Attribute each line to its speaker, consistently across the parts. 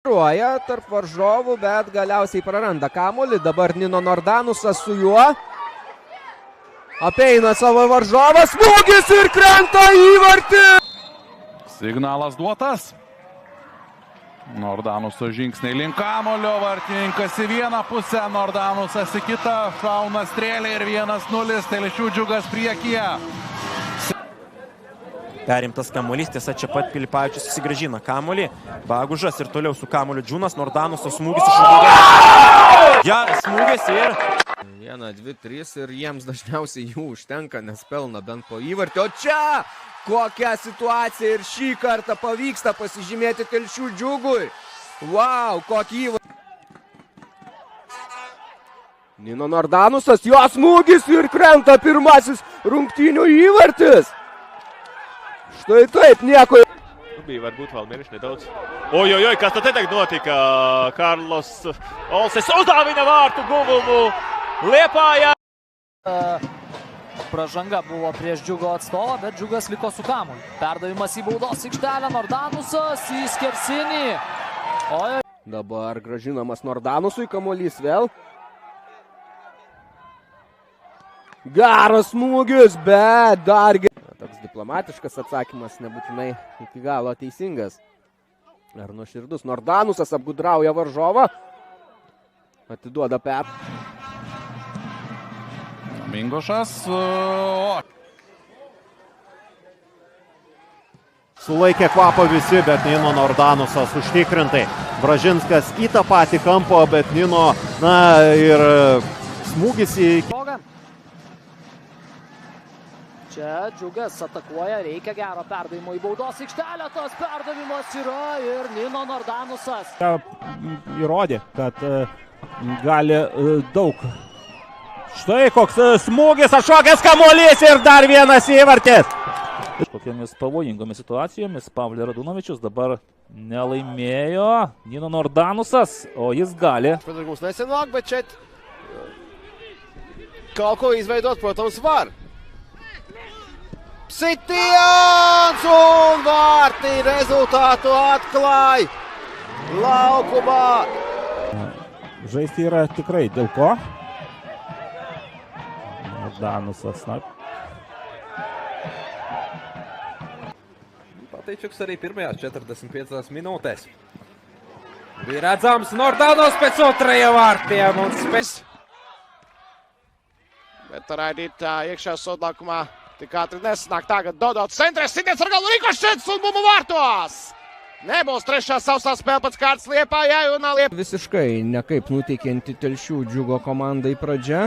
Speaker 1: Tarp varžovų, bet galiausiai praranda kamuolį. Dabar Nino Nordanusas su juo. Apeina savo varžovą, smūgis ir krenta įvartį.
Speaker 2: Signalas duotas. Nordanuso žingsniai link kamuolio, vartininkas į vieną pusę, Nordanusas į kitą, šauna strėlė ir 1-0, Telšių Džiugas priekyje.
Speaker 3: Perimtas kamuolys, tiesa čia pat Pilipavičius susigrąžina kamuolį. Bagužas ir toliau su kamuoliu Džiūnas, Nordanuso smūgis iš ilgai. Geras smūgis ir...
Speaker 1: 1, 2, 3 ir jiems dažniausiai jų užtenka, nes pelna bent po įvartį. O čia kokia situacija ir šį kartą pavyksta pasižymėti Telšių Džiugui. Wow, kokį įvartį. Nino Nordanusas, jo smūgis ir krenta pirmasis rungtynių įvartis. Štai taip, nieko.
Speaker 4: Bija varbūt vēl mirš nedaudz. Ojojoj, kas tad tiek notika? Karlos Olses uzdāvina vārtu guvumu Liepājā.
Speaker 5: Pražanga buvo prieš Džiugo atstovą, bet Džiugas liko su kamuoliu. Perdavimas į baudos aikštelę, Nordanusas į skersinį.
Speaker 1: Dabar grąžinamas Nordanusui kamuolys vėl. Geras smūgis, bet dar geras. Toks diplomatiškas atsakymas nebūtinai iki galo teisingas. Ar nuoširdus. Nordanusas apgudrauja varžovą. Atiduoda per.
Speaker 2: Mingošas.
Speaker 6: Sulaikė kvapą visi, bet Nino Nordanusas užtikrintai. Bražinskas į tą patį kampą, bet Nino, na ir smūgis į...
Speaker 5: Čia Džiugas atakuoja, reikia gero perdavimo į baudos aikštelę, tas perdavimas yra ir Nino Nordanusas.
Speaker 7: Įrodė, kad gali daug. Štai koks smūgis, atšokęs kamuolys ir dar vienas įvartis. Kokiamis pavojingomis situacijomis Pavlė Radunovičius dabar nelaimėjo Nino Nordanusas, o jis gali.
Speaker 8: Protams, nesenāk, bet šeit kaut ko izveidot, protams, var. Sitiens un vārti rezultātu atklāja laukumā.
Speaker 7: Žaisti yra tikrai dėl ko. Nordanusas, na.
Speaker 9: Pateičiuks arī pirmajās 45 minūtēs. Bija redzams Nordanos pēc otrajiem vārtiem un spēs.
Speaker 8: Bet raidīt iekšā sodlākumā. Tik ātri nesanāk tagad Dodots centrēs, sitiens ar galu rikošets un bumbu vārtos. Nebūs trešā sausā spēle pēc kārtas Liepājai un Liepājai.
Speaker 1: Visiškai nekaip nuteikianti Telšių Džiugo komandai pradžia.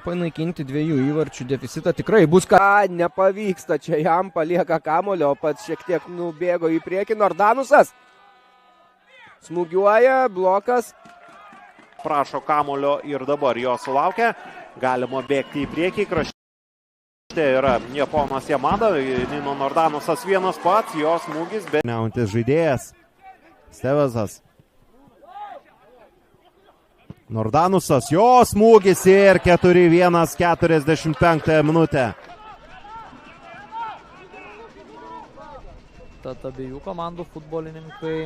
Speaker 1: Panaikinti 2 įvarčių deficitą tikrai bus ką. Nepavyksta, čia jam palieka kamuolio, o pats šiek tiek nubėgo į priekį. Nordanusas smūgiuoja, blokas.
Speaker 6: Prašo kamuolio ir dabar jo sulaukia. Galima bėgti į priekį. Tai yra Japonas Yamada, Nino Nordanusas vienas pats, jo smūgis, bet... Neuntis žaidėjas, Stevesas. Nordanusas, jo smūgis ir 4-1, 45 minutę.
Speaker 5: Tad abiejų komandų futbolininkai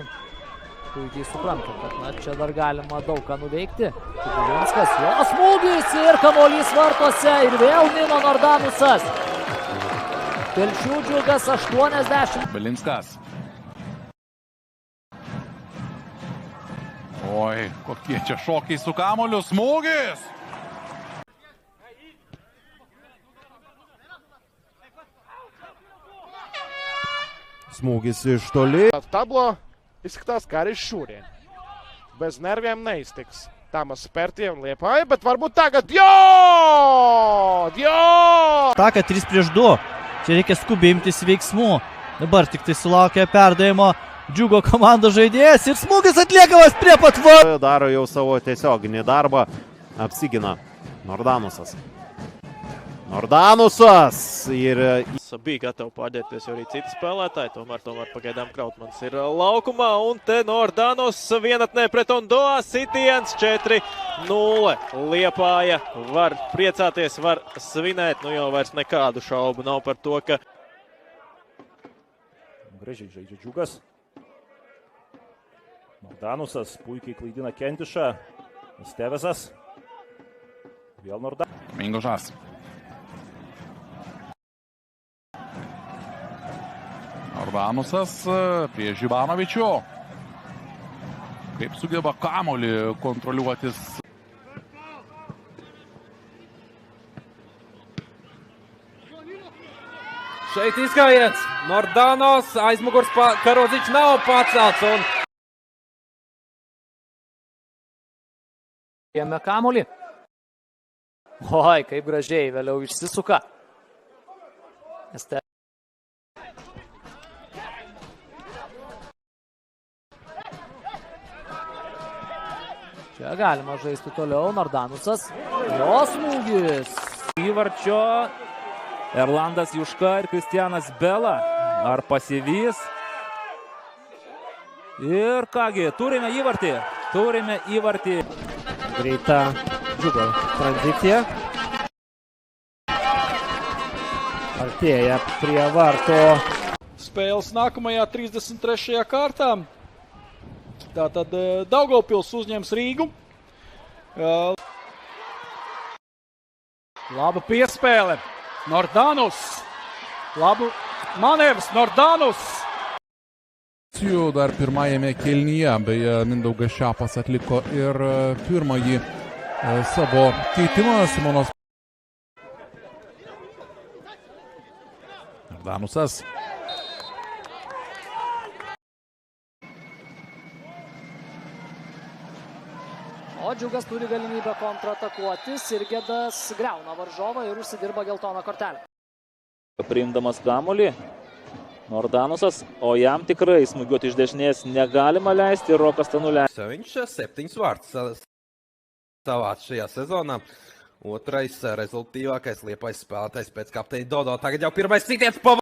Speaker 5: puikiai supranta, kad čia dar galima daug ką nuveikti. Kubilinskas, jo smūgis ir kamuolys vartose ir vėl Nino Nordanusas. Telšių Džiugas 80.
Speaker 2: Belinskas. Oi, kokie čia šokiai su kamuoliu, smūgis.
Speaker 6: Smūgis iš toli.
Speaker 8: Tablo izskatās, kā arī šurien. Bez nerviem neiztiks. Tamas Spērtiem Liepāja, bet varbūt tagad
Speaker 10: Taka 3-2. Čia reikia skubiai imtis veiksmų. Dabar tik tai sulaukia perdavimo Džiugo komandos žaidėjas ir smūgis atliekamas prie pat vartų.
Speaker 6: Daro jau savo tiesioginį darbą. Apsigina Nordanusas. Nordanusas ir...
Speaker 4: Bija gatavi pārdēties arī citi spēlētāji, tomēr pagaidām Krautmans ir laukumā, un te Nordanos vienatnē pret Ondoa, sitiens 4-0. Liepāja var priecāties, var svinēt, nu jau vairs nekādu šaubu nav par to, ka...
Speaker 7: Gražiai žaidžia Džiugas. Nordanusas puikiai klaidina Kentišą. Stevesas. Vėl Nordanusas.
Speaker 2: Mingožas. Nordanusas prieš Žibanovičių. Kaip sugeba kamuolį kontroliuotis.
Speaker 9: Šeit izgājiens. Nordanos aizmugurs Karodziņš nav pacelts. Un
Speaker 5: Ėmė kamuolį. Oi, kaip gražiai vėliau išsisuka. Čia galima žaisti toliau. Nordanusas. Jo smūgis.
Speaker 10: Įvarčio Erlandas Juška ir Kristianas Bela. Ar pasivys? Ir kągi, turime įvartį. Turime įvartį.
Speaker 1: Greita Džiugo tranzicija. Artėja prie varto.
Speaker 11: Spēles nākamajā 33. kārtā. Tātad Daugavpils uzņems Rīgu. Laba piespēle. Nordanus. Labu manevrs. Nordanus.
Speaker 2: Dar pirmajame kėlinyje, beje, Mindaugas Šepas atliko ir pirmąjį savo keitimą. Simonas Nordanusas.
Speaker 5: O Džiugas turi galimybę kontratakuoti. Sirgedas griauna varžovą ir užsidirba geltoną kortelę.
Speaker 10: Priimdamas kamuolį Nordanusas, o jam tikrai smūgiuoti iš dešinės negalima leisti ir Rokas tą nuleido.
Speaker 9: viņš 7 vārtus savāc šajā sezonā. Otrais rezultātīvākais Liepājas spēlētājs pēc kapteiņa Dodo. Tagad jau pirmais sitiens pa